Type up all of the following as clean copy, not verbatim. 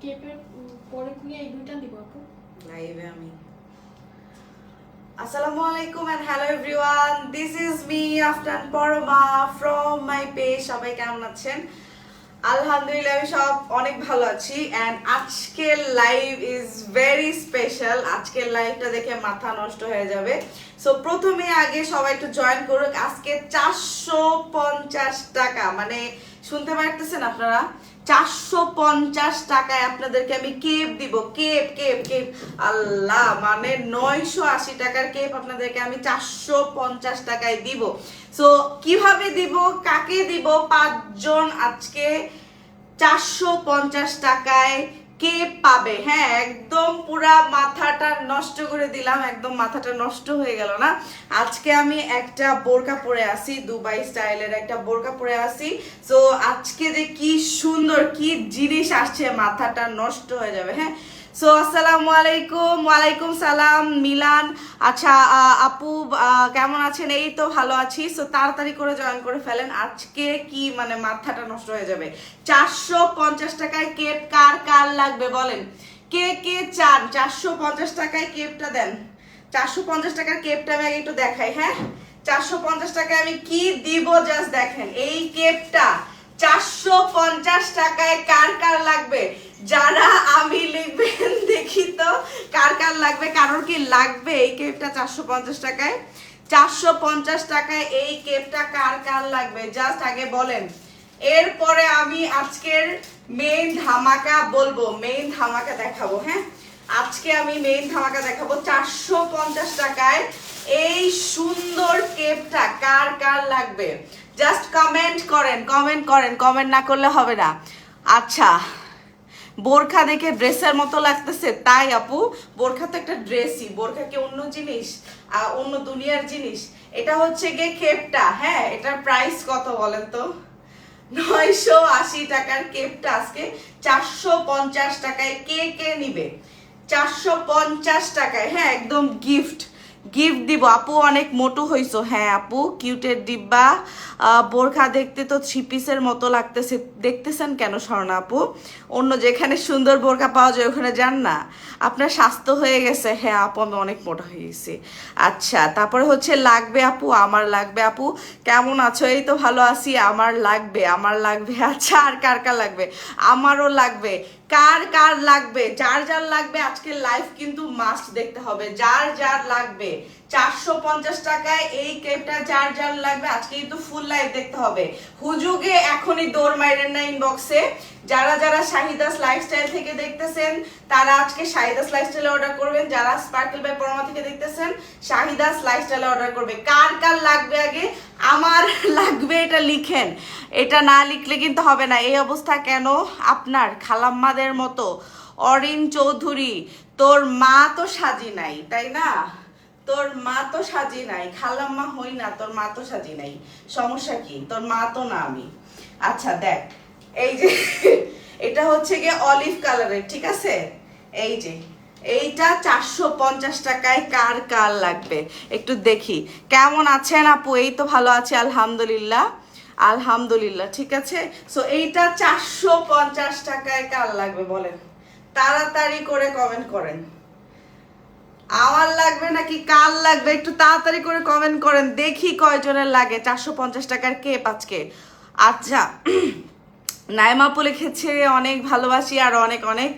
কেপের পরে নিয়ে এই দুইটা দিব আপু লাইভে আমি আসসালামু আলাইকুম and hello everyone, this is me Aftan Porwm from my page. সবাই কেমন আছেন? আলহামদুলিল্লাহ আমি সব অনেক ভালো আছি and আজকের লাইভ ইজ ভেরি স্পেশাল। আজকের লাইভটা দেখে মাথা নষ্ট হয়ে যাবে। সো প্রথমে আগে সবাই একটু জয়েন করুক। আজকে 450 টাকা, মানে শুনতে পারতেছেন আপনারা, 450 টাকায় আপনাদেরকে আমি কেপ দিব। কেপ কেপ কেপ আল্লাহ, মানে 980 টাকার কেপ আপনাদেরকে আমি 450 টাকায় দিব। সো কিভাবে দিব, কাকে দিব? 5 জন আজকে 450 টাকায় কেপ পাবে। হ্যাঁ, একদম পুরা মাথাটা নষ্ট করে দিলাম, একদম মাথাটা নষ্ট হয়ে গেল না। আজকে আমি একটা বোরকা পরে আসি, দুবাই স্টাইলের একটা বোরকা পরে আসি। সো আজকে যে কি সুন্দর কি জিনিস আসছে, মাথাটা নষ্ট হয়ে যাবে। হ্যাঁ, সো আসসালামু আলাইকুম। ওয়ালাইকুম সালাম মিলান। আচ্ছা আপু কেমন আছেন? এই তো ভালো আছি। সো তাড়াতাড়ি করে জয়েন করে ফেলেন, আজকে কি মানে মাথাটা নষ্ট হয়ে যাবে। 450 টাকায় কেপ কার কার লাগবে বলেন, কে কে চান? 450 টাকায় কেপটা দেন। 450 টাকার কেপটা আমি আগে একটু দেখাই। হ্যাঁ, 450 টাকায় আমি কি দিব জাস্ট দেখেন। এই কেপটা 450 টাকায় কার কার লাগবে? যারা আমি লিখবেন দেখি তো কার কার লাগবে। কারোর কি লাগবে এই কেপটা 450 টাকায়? 450 টাকায় এই কেপটা কার কার লাগবে জাস্ট আগে বলেন। এরপরে আমি আজকের মেইন ধামাকা বলবো, মেইন ধামাকা দেখাবো। হ্যাঁ, আজকে আমি মেইন ধামাকা দেখাবো। 450 টাকায় এই সুন্দর কেপটা কার কার লাগবে জাস্ট কমেন্ট করেন, কমেন্ট করেন, কমেন্ট না করলে হবে না। আচ্ছা, বোরখা দেখে ড্রেসের মতো লাগতেছে তাই আপু? বোরখা তো একটা ড্রেসই, বোরখা কি অন্য জিনিস, অন্য দুনিয়ার জিনিস? এটা হচ্ছে গিয়ে কেপটা। হ্যাঁ, এটার প্রাইস কত বলেন তো? 980 টাকার কেপটা আজকে 450 টাকায় কে কে নিবে? 450 টাকায়। হ্যাঁ, একদম গিফট গিফট দিব। আপু অনেক মোটু হইছো। হ্যাঁ আপু, কিউটের ডিব্বা। বোরখা দেখতে তো 3 পিসের মতো লাগতেছে, দেখতেছেন কেন স্বর্ণা আপু? অন্য যেখানে সুন্দর বোরখা পাওয়া যায় ওখানে যান না। আপনার স্বাস্থ্য হয়ে গেছে? হ্যাঁ আপু, আমি অনেক মোটা হয়ে গেছি। আচ্ছা, তারপরে হচ্ছে লাগবে আপু, আমার লাগবে। আপু কেমন আছো? এই তো ভালো আছি। আমার লাগবে, আমার লাগবে। আচ্ছা, আর কার কার লাগবে? আমারও লাগবে। কার কার লাগবে? যার যার লাগবে আজকে লাইভ কিন্তু মাস্ট দেখতে হবে। যার যার লাগবে 450 টাকায় এই কেপটা যার যার লাগবে আজকে কিন্তু ফুল লাইভ দেখতে হবে। হুজুগে এখনই দৌড় মাইরেন না ইনবক্সে। যারা যারা শাহিদাস লাইফস্টাইল থেকে দেখতেছেন তারা আজকে শাহিদাস লাইফস্টাইলে অর্ডার করবেন। যারা স্পার্কেল বাই পরমা থেকে দেখতেছেন শাহিদাস লাইফস্টাইলে অর্ডার করবে। কার কার লাগবে আগে? আমার লাগবে এটা লিখেন, এটা না লিখলে কিন্তু হবে না। এই অবস্থা কেন আপনার? খালাম্মাদের মতো। অরিন চৌধুরী, তোর মা তো সাজি নাই তাই না? তোর মা তো সাজি নাই, খালাম্মা হই না, তোর মা তো সাজি নাই, সমস্যা কি? তোর মা তো না আমি। আচ্ছা দেখ, এই যে এটা হচ্ছে গিয়ে অলিভ কালারের, ঠিক আছে? এই যে এইটা 450 টাকায় কার কার লাগবে একটু দেখি। কেমন আছেন আপু? এই তো ভালো আছে আলহামদুলিল্লাহ, আলহামদুলিল্লাহ, ঠিক আছে। সো এইটা 450 টাকায় কার লাগবে বলেন, তাড়াতাড়ি করে কমেন্ট করেন। আমার লাগবে নাকি কার লাগবে একটু তাড়াতাড়ি করে কমেন্ট করেন, দেখি কয়জনের লাগে 450 টাকার কেপ আজকে। আচ্ছা, নাইমাপু লিখেছে অনেক ভালোবাসি আর অনেক অনেক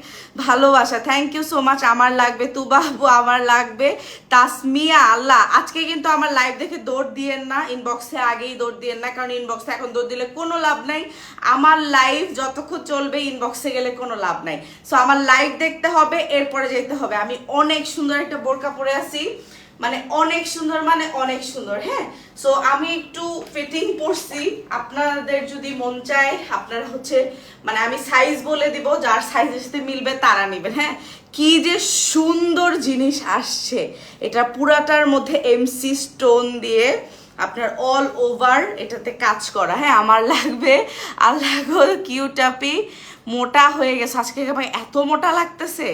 ভালোবাসা, থ্যাংক ইউ সো মাচ। আমার লাগবে তুবাবু, আমার লাগবে তাসমিয়া। আল্লাহ, আজকে কিন্তু আমার লাইভ দেখে দৌড় দিয়েন না, ইনবক্সে আগেই দৌড় দিয়েন না, কারণ ইনবক্সে এখন দৌড় দিলে কোনো লাভ নাই। আমার লাইভ যতক্ষণ চলবে ইনবক্সে গেলে কোনো লাভ নাই। সো আমার লাইভ দেখতে হবে, এরপরে যেতে হবে। আমি অনেক সুন্দর একটা বোরকা পরে আছি, মানে অনেক সুন্দর, মানে অনেক সুন্দর। হ্যাঁ, সো আমি একটু ফিটিং পরছি, আপনাদের যদি মন চায় আপনারা হচ্ছে মানে আমি সাইজ বলে দিব, যার সাইজের সাথে মিলবে তারা নেবেন। হ্যাঁ, কি যে সুন্দর জিনিস আসছে, এটা পুরাটার মধ্যে এমসি স্টোন দিয়ে আপনার অল ওভার এটাতে কাজ করা। হ্যাঁ, আমার লাগবে। আল্লাহ গো, কিউটাপি মোটা হয়ে গেছে আজকে, ভাই এত মোটা লাগতেছে।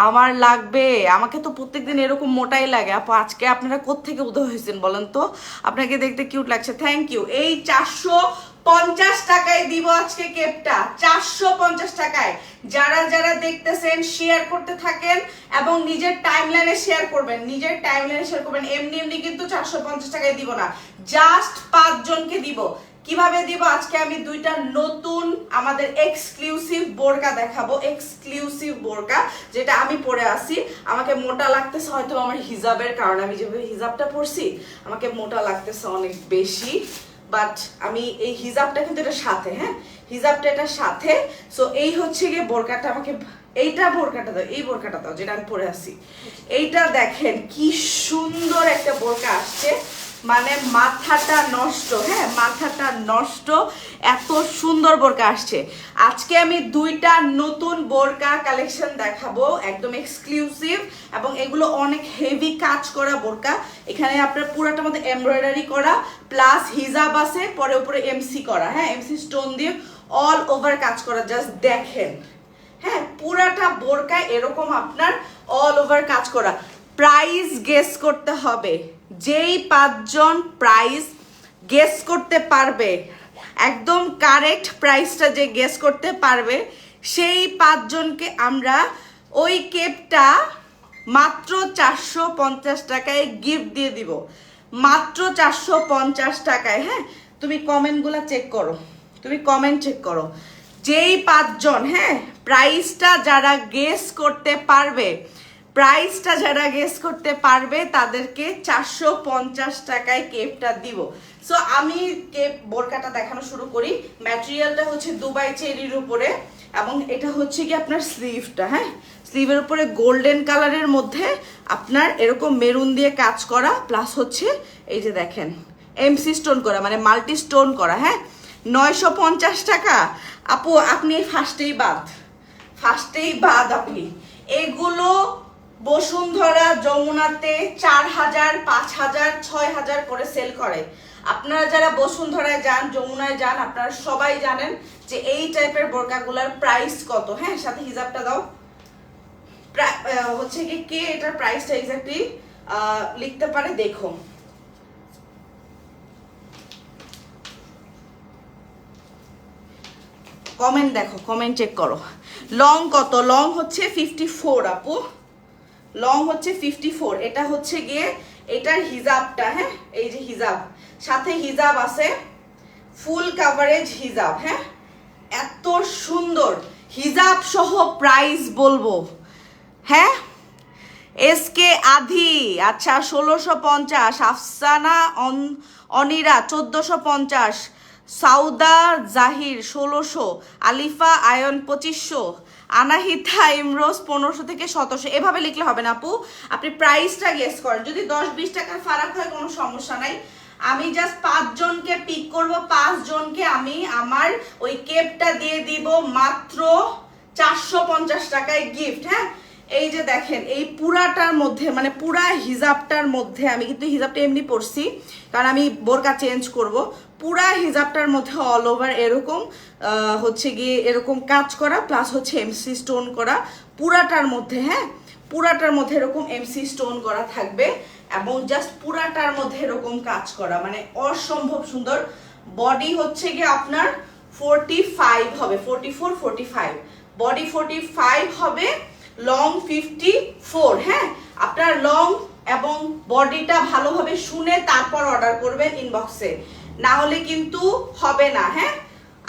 আমার লাগবে, আমাকে তো প্রত্যেকদিন এরকম মোটাই লাগে আপু। আজকে আপনারা কোত্থেকে উদয় হয়েছেন বলেন তো? আপনাকে দেখতে কিউট লাগছে, থ্যাংক ইউ। এই 450 টাকায় দিব আজকে কেপটা, 450 টাকায়। যারা যারা দেখতেছেন শেয়ার করতে থাকেন এবং নিজের টাইমলাইনে শেয়ার করবেন, নিজের টাইমলাইনে শেয়ার করবেন। এমনি এমনি কিন্তু 450 টাকায় দিব না, জাস্ট 5 জনকে দিব। কিভাবে দিব? আজকে আমি দুইটা নতুন আমাদের এক্সক্লুসিভ বোরকা দেখাবো, এক্সক্লুসিভ বোরকা যেটা আমি পরে আসি। আমাকে মোটা লাগতেছে হয়তো আমার হিজাবের কারণে, আমি যেভাবে হিজাবটা পরছি আমাকে মোটা লাগতেছে অনেক বেশি, বাট আমি এই হিজাবটা কিন্তু এটা সাথে, হ্যাঁ হিজাবটা এটার সাথে। সো এই হচ্ছে গিয়ে বোরকাটা, আমাকে এইটা বোরকাটা দাও, এই বোরকাটা দাও যেটা আমি পরে আসি। এইটা দেখেন কি সুন্দর একটা বোরকা আসছে, মানে মাথাটা নষ্ট, হ্যাঁ মাথাটা নষ্ট, এত সুন্দর বোরকা আসছে। আজকে আমি দুইটা নতুন বোরকা কালেকশন দেখাবো, একদম এক্সক্লুসিভ, এবং এগুলো অনেক হেভি কাজ করা বোরকা। এখানে আপনার পুরাটার মধ্যে এমব্রয়ডারি করা প্লাস হিজাব আছে, পরে উপরে এমসি করা, হ্যাঁ এমসি স্টোন দিয়ে অল ওভার কাজ করা। জাস্ট দেখেন, হ্যাঁ পুরাটা বোরকা এরকম আপনার অল ওভার কাজ করা। প্রাইস গেস করতে হবে, যেই 5 জন প্রাইস গেস করতে পারবে, একদম কারেক্ট প্রাইসটা যে গেস করতে পারবে, সেই 5 জনকে আমরা ওই কেপটা মাত্র 450 টাকায় গিফট দিয়ে দিব, মাত্র 450 টাকায়। হ্যাঁ তুমি কমেন্টগুলো চেক করো, তুমি কমেন্ট চেক করো, যেই 5 জন হ্যাঁ প্রাইসটা যারা গেস করতে পারবে, প্রাইসটা যারা গেস করতে পারবে তাদেরকে 450 টাকায় কেপটা দিব। সো আমি কেপ বোরকাটা দেখানো শুরু করি। ম্যাটেরিয়ালটা হচ্ছে দুবাই চেরির উপরে, এবং এটা হচ্ছে কি আপনার স্লিভটা, হ্যাঁ স্লিভের উপরে গোল্ডেন কালারের মধ্যে আপনার এরকম মেরুন দিয়ে কাজ করা, প্লাস হচ্ছে এই যে দেখেন এমসি স্টোন করা, মানে মাল্টি স্টোন করা। হ্যাঁ 950 টাকা আপু, আপনি ফার্স্টেই বাদ আপনি। এগুলো বসুন্ধরা যমুনাতে 4000, 5000, 6000 করে সেল করে। আপনারা যারা বসুন্ধরায় যান, যমুনায় যান, আপনারা সবাই জানেন যে এই টাইপের বোরকাগুলোর প্রাইস কত। হ্যাঁ সাথে হিজাবটা দাও, হচ্ছে কি কে এটার প্রাইসটা এক্স্যাক্টলি লিখতে পারে দেখো। কমেন্ট দেখো, কমেন্ট চেক করো। লং কত? লং হচ্ছে 54 আপু, লং হচ্ছে 54। এটা হচ্ছে গিয়ে এটার হিজাবটা, হ্যাঁ এই যে হিজাব, সাথে হিজাব আছে, ফুল কাভারেজ হিজাব। হ্যাঁ এত সুন্দর হিজাব সহ প্রাইস বলবো, হ্যাঁ এসকে আধি আচ্ছা 1650, আফসানা অনিরা 1450, সাউদা জাহির 1600, আলিফা আয়ন 2500, আনাহিতা ইমরোজ 1500 থেকে 1700। এভাবে লিখলে হবে না আপু, আপনি প্রাইসটা গেস করেন। যদি 10-20 টাকার ফারাক হয় কোনো সমস্যা নাই, আমি জাস্ট 5 জনকে পিক করব, 5 জনকে আমি আমার ওই কেপটা দিয়ে দিব মাত্র 450 টাকায় গিফট। হ্যাঁ এই যে দেখেন এই পুরাটার মধ্যে, মানে পুরা হিজাবটার মধ্যে, আমি কিন্তু হিজাবটা এমনি পরছি কারণ আমি বোরকা চেঞ্জ করব, পুরা হিজাবটার মধ্যে অল ওভার এরকম হচ্ছে গিয়ে এরকম কাজ করা, প্লাস হচ্ছে এমসি স্টোন করা পুরাটার মধ্যে। হ্যাঁ পুরাটার মধ্যে এরকম এমসি স্টোন করা থাকবে, এবং জাস্ট পুরাটার মধ্যে এরকম কাজ করা, মানে অসম্ভব সুন্দর। বডি হচ্ছে গিয়ে আপনার 45 হবে, 44, 45 বডি 45 হবে, লং 54। হ্যাঁ আপনার লং এবং বডিটা ভালোভাবে শুনে তারপর অর্ডার করবেন ইনবক্সে, না হলে কিন্তু হবে না। হ্যাঁ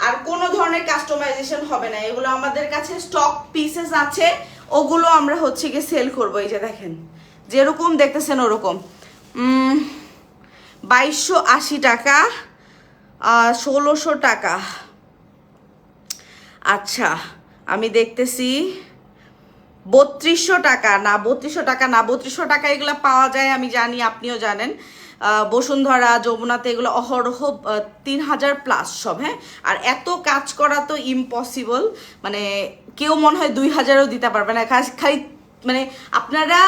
আর কোনো ধরনের কাস্টমাইজেশন হবে না, এগুলো আমাদের কাছে স্টক পিসেস আছে, ওগুলো আমরা হচ্ছে গিয়ে সেল করবো। এই যে দেখেন যেরকম দেখতেছেন ওরকম 2280 টাকা, 1600 টাকা। আচ্ছা আমি দেখতেছি 3200 টাকা, না 3200 টাকা না, 3200 টাকা এগুলো পাওয়া যায় আমি জানি, আপনিও জানেন। বসুন্ধরা যমুনাতে এগুলো অহরহ 3000 প্লাস সব। হ্যাঁ আর এত কাজ করা তো ইম্পসিবল, মানে কেউ মনে হয় 2000ও দিতে পারবে না। খালি মানে আপনারা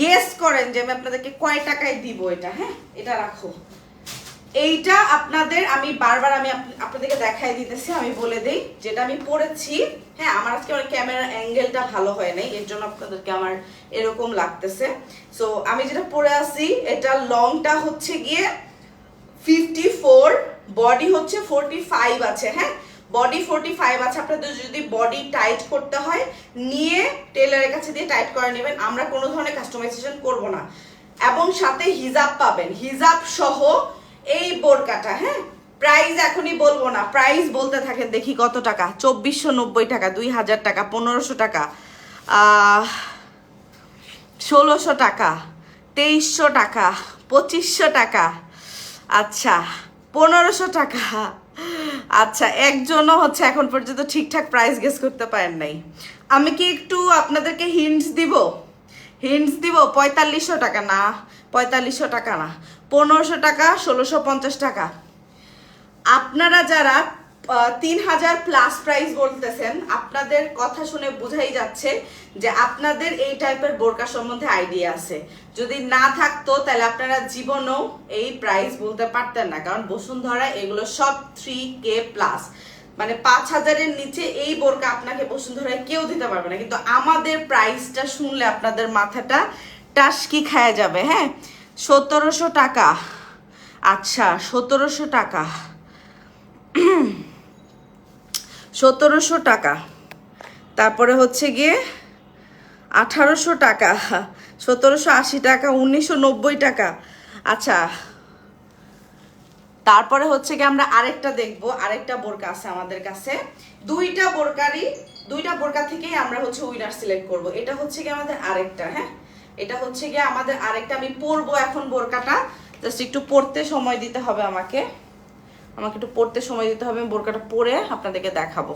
গেস করেন যে আমি আপনাদেরকে কয় টাকায় দিব এটা। হ্যাঁ এটা রাখো, এইটা আপনাদের আমি বারবার আমি আপনাদেরকে দেখাই দিতেছি, আমি বলে দেই যেটা আমি পরেছি। হ্যাঁ আমার আজকে আমার ক্যামেরার অ্যাঙ্গেলটা ভালো হয় নাই, এর জন্য আপনাদেরকে আমার এরকম লাগতেছে। সো আমি যেটা পরে আছি এটা লংটা হচ্ছে গিয়ে 54, বডি হচ্ছে 45 আছে। হ্যাঁ বডি 45 আছে, আপনাদের যদি বডি টাইট করতে হয় নিয়ে টেলারের কাছে দিয়ে টাইট করে নেবেন, আমরা কোনো ধরনের কাস্টমাইজেশন করব না। এবং সাথে হিজাব পাবেন, হিজাব সহ এই বোরকাটা। হ্যাঁ, প্রাইস এখনই বলবো না, প্রাইস বলতে থাকেন দেখি কত টাকা। 2490 টাকা, 2000 টাকা, 1500 টাকা, 1600 টাকা, 2300 টাকা, 2500 টাকা, আচ্ছা 1500 টাকা। আচ্ছা, একজনও হচ্ছে এখন পর্যন্ত ঠিকঠাক প্রাইস গেস করতে পারেন নাই। আমি কি একটু আপনাদেরকে হিন্টস দিব? 4500 টাকা না, 4500 টাকা না, 1500 টাকা, 1650 টাকা। আপনারা যারা 3000 প্লাস প্রাইস বলতেছেন, আপনাদের কথা শুনে বোঝাই যাচ্ছে যে আপনাদের এই টাইপের বোরকা সম্বন্ধে আইডিয়া আছে। যদি না থাকতো তাহলে আপনারা জীবনেও এই প্রাইস বলতে পারতেন না, কারণ বসুন্ধরা এগুলো সব 3K প্লাস, মানে 5000-এর নিচে এই বোরকা আপনাকে বসুন্ধরায় কেউ দিতে পারবে না। কিন্তু আমাদের প্রাইসটা শুনলে আপনাদের মাথাটা টাসকি খায় যাবে। হ্যাঁ, 1700 টাকা, আচ্ছা 1700 টাকা, 1700 টাকা, তারপরে হচ্ছে গিয়ে 1800 টাকা, 1780 টাকা, 1990 টাকা। আচ্ছা, তারপরে হচ্ছে গিয়ে আমরা আরেকটা দেখবো, আরেকটা বোরকা আছে আমাদের কাছে। দুইটা বোরকা থেকেই আমরা হচ্ছে উইনার সিলেক্ট করব। এটা হচ্ছে গিয়ে আমাদের আরেকটা, হ্যাঁ এটা হচ্ছে গিয়ে আমাদের আরেকটা। আমি পরবো এখন বোরকাটা, জাস্ট একটু পরতে সময় দিতে হবে আমাকে একটু পরতে সময় দিতে হবে। বোরকাটা পরে আপনাদেরকে দেখাবো।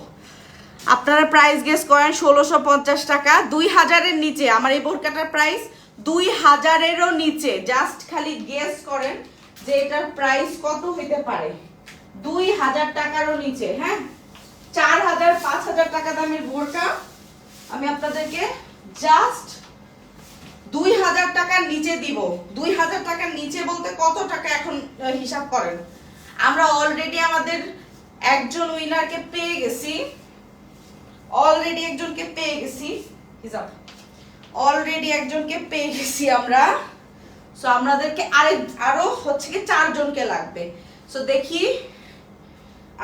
আপনারা প্রাইস গেস করেন 1650 টাকা, 2000-এর নিচে। আমার এই বোরকাটার প্রাইস 2000-এরও নিচে। জাস্ট খালি গেস করেন যে এটার প্রাইস কত হইতে পারে। 2000 টাকারও নিচে। হ্যাঁ, 4000 5000 টাকা দামের বোরকা আমি আপনাদেরকে জাস্ট 2000 টাকার নিচে দিব। 2000 টাকার নিচে বলতে কত টাকা এখন হিসাব করেন। আমরা অলরেডি আমাদের একজন উইনারকে পেয়ে গেছি, আমরা। সো আমাদেরকে আরো হচ্ছে কি 4 জনকে লাগবে। সো দেখি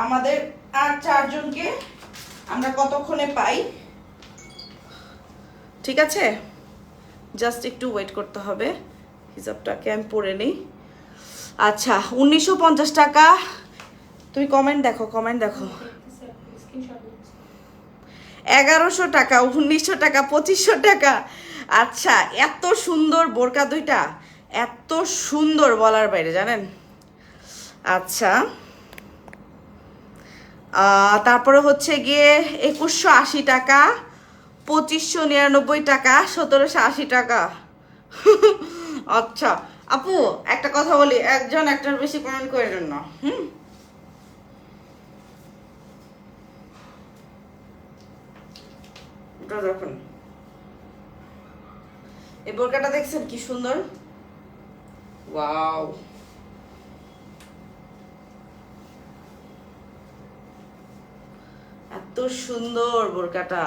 আমাদের আর 4 জনকে আমরা কতক্ষণে পাই। ঠিক আছে, জাস্ট একটু ওয়েট করতে হবে, হিসাবটাকে আমি পড়ে নিই। আচ্ছা, 1950 টাকা। তুমি কমেন্ট দেখো 1100 টাকা, 1900 টাকা, 2500 টাকা। আচ্ছা, এত সুন্দর বোরকা দুইটা, এত সুন্দর বলার বাইরে, জানেন। আচ্ছা, তারপরে হচ্ছে গিয়ে 2180 টাকা, 2599 টাকা, 1780 টাকা। আচ্ছা আপু, একটা কথা বলি, একজন একটার বেশি কমেন্ট করেন না। দেখুন এই বোরকাটা, দেখছেন কি সুন্দর। ওয়াও, এত সুন্দর বোরকাটা।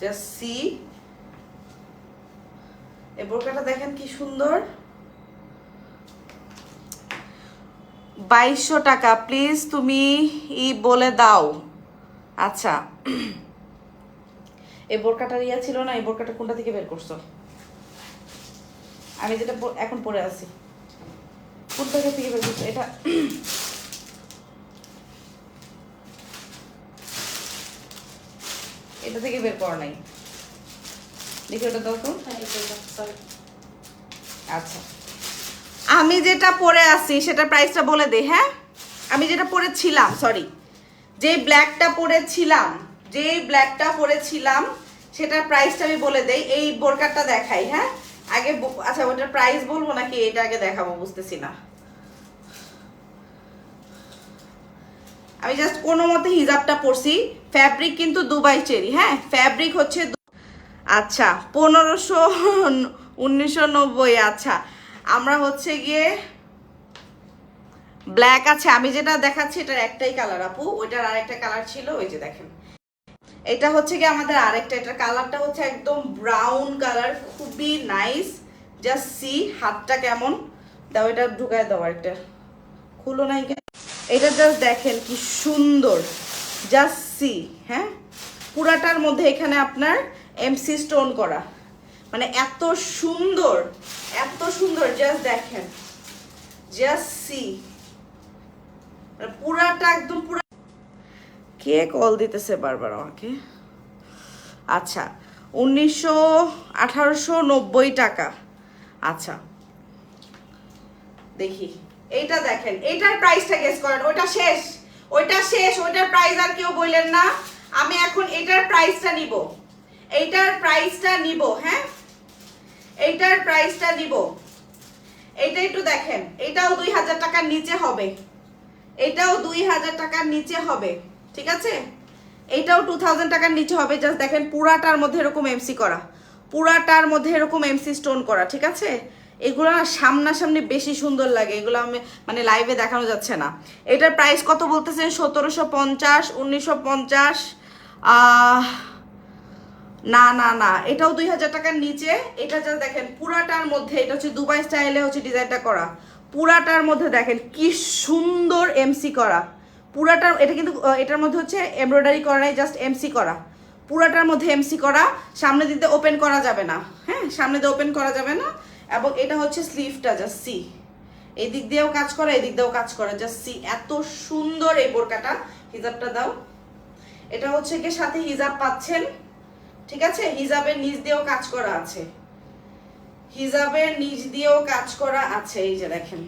জাস্ট সি, এই বোরকাটা দেখেন কি সুন্দর। 2200 টাকা, প্লিজ তুমি বলে দাও। আচ্ছা, এই বোরকাটার ইয়া ছিল না, এই বোরকাটা কোনটা থেকে বের করছো? আমি যেটা এখন পরে আছি, কোনটা থেকে বের করছো? এটা থেকে বের করা নাই, দেখি ওটা দাও তো। আচ্ছা, আমি যেটা পরে আছি সেটা প্রাইসটা বলে দে। হ্যাঁ, আমি যেটা পরেছিলাম, সরি, যে ব্ল্যাকটা পরেছিলাম সেটার প্রাইসটা আমি বলে দেই। এই বোরকাটা দেখাই। হ্যাঁ, আগে আচ্ছা ওটার প্রাইস বলবো নাকি এটা আগে দেখাবো, বুঝতেছি না। আমি জাস্ট কোনো মতে হিজাবটা পরছি। ফ্যাব্রিক কিন্তু দুবাই চেরি। হ্যাঁ, ফ্যাব্রিক হচ্ছে আচ্ছা 1500 1990। আচ্ছা, আমরা হচ্ছে গিয়ে ব্ল্যাক আছে। আমি যেটা দেখাচ্ছি এটার একটাই কালার আপু, ওইটার আরেকটা কালার ছিল, ওই যে দেখেন। এটা হচ্ছে গিয়ে আমাদের আরেকটা, এটার কালারটা হচ্ছে একদম ব্রাউন কালার, খুবই নাইস। জাস্ট সি হাতটা কেমন, দাও এটা ঢুকায় দাও, একটা খুলো নাই কেন, এটা জাস্ট দেখেন কি সুন্দর, জাস্ট সি। হ্যাঁ, পুরাটার মধ্যে এখানে আপনার এমসি স্টোন করা, মানে এত সুন্দর, এত সুন্দর, জাস্ট দেখেন, জাস্ট সি, পুরাটা একদম পুরা। কে কল দিতেছে বারবার আমাকে? আচ্ছা, 1890 টাকা। আচ্ছা দেখি, এইটা দেখেন, এইটার প্রাইসটা গেস করেন। ওইটা শেষ, ওইটা শেষ, ওইটার প্রাইস আর কেউ বললেন না। আমি এখন এটার প্রাইসটা নিব, এইটার প্রাইসটা নিব। হ্যাঁ, এইটার প্রাইসটা নিব। এইটা একটু দেখেন, এটাও 2000 টাকার নিচে হবে, এটাও 2000 টাকার নিচে হবে, ঠিক আছে? এইটাও 2000 টাকার নিচে হবে। জাস্ট দেখেন পুরাটার মধ্যে এরকম এমসি করা, পুরাটার মধ্যে এরকম এমসি স্টোন করা, ঠিক আছে? এগুলো না সামনাসামনি বেশি সুন্দর লাগে, এগুলো আমি মানে লাইভে দেখানো যাচ্ছে না। এটার প্রাইস কত বলতেছেন? 1750, 1950। না না না, এটাও 2000 টাকার নিচে। এটা জাস্ট দেখেন পুরাটার মধ্যে, এটা হচ্ছে দুবাই স্টাইলে হচ্ছে ডিজাইনটা করা, পুরাটার মধ্যে দেখেন কি সুন্দর এমসি করা, পুরাটার। এটা কিন্তু এটার মধ্যে হচ্ছে এমব্রয়ডারি করা নাই, জাস্ট এমসি করা, পুরাটার মধ্যে এমসি করা। সামনে দিতে ওপেন করা যাবে না, হ্যাঁ, সামনে দিয়ে ওপেন করা যাবে না। এবং এটা হচ্ছে স্লিভটা, জাস্ট সি, এই দিক দিয়েও কাজ করা, এই দিক দিয়েও কাজ করা, জাস্ট সি, এত সুন্দর এই বোরকাটা। হিজাবটা দাও, এটা হচ্ছে কি সাথে হিজাব পাচ্ছেন, ঠিক আছে? হিজাবের নিচ দিয়েও কাজ করা আছে, হিজাবের নিচ দিয়েও কাজ করা আছে, এই যে দেখেন,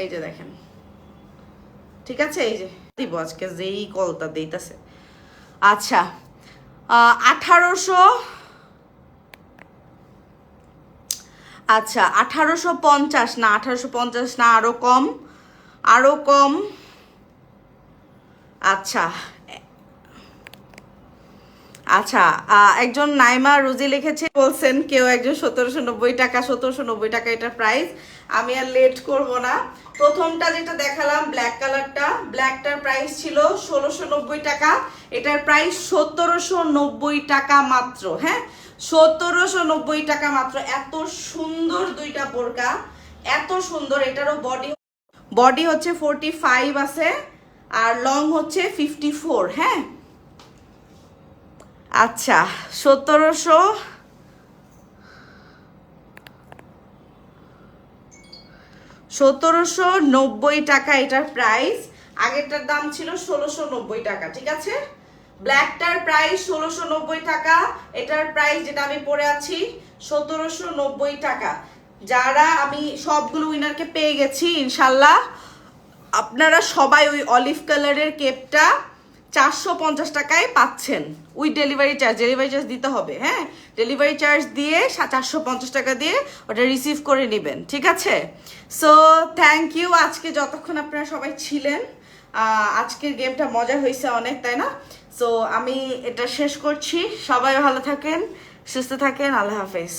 এই যে দেখেন, ঠিক আছে? এই যে দিব আজকে যেই কলটা দিতেছে। আচ্ছা, 1800, আচ্ছা 1850 না, 1850 না, আরো কম, আরো কম। আচ্ছা আচ্ছা, একজন নাইমা রুজি লিখেছে, বলছেন কেউ একজন 1790 টাকা, 1790 টাকা এটার প্রাইস। আমি আর লেট করব না। প্রথমটা যেটা দেখালাম ব্ল্যাক কালারটা, ব্ল্যাকটার প্রাইস ছিল 1690 টাকা, এটার প্রাইস 1790 টাকা মাত্র। হ্যাঁ, 1790 টাকা মাত্র। এত সুন্দর দুইটা বোরকা, এত সুন্দর। এটারও বডি, বডি হচ্ছে 45 আছে আর লং হচ্ছে 54। হ্যাঁ, আচ্ছা 1790 টাকা এটার প্রাইস। আগেরটার দাম ছিল 1690 টাকা, ঠিক আছে? ব্ল্যাকটার প্রাইস 1690 টাকা, এটার প্রাইস যেটা আমি পরে আছি 1790 টাকা। যারা, আমি সবগুলো উইনারকে পেয়ে গেছি ইনশাল্লাহ। আপনারা সবাই ওই অলিভ কালারের কেপটা 450 টাকায় পাচ্ছেন with delivery charge. Delivery charge দিতে হবে, হ্যাঁ, ডেলিভারি চার্জ দিয়ে 450 টাকা দিয়ে ওটা রিসিভ করে নেবেন, ঠিক আছে? সো থ্যাংক ইউ আজকে যতক্ষণ আপনারা সবাই ছিলেন। আজকের গেমটা মজা হয়েছে অনেক, তাই না? সো আমি এটা শেষ করছি। সবাই ভালো থাকেন, সুস্থ থাকেন, আল্লাহ হাফেজ।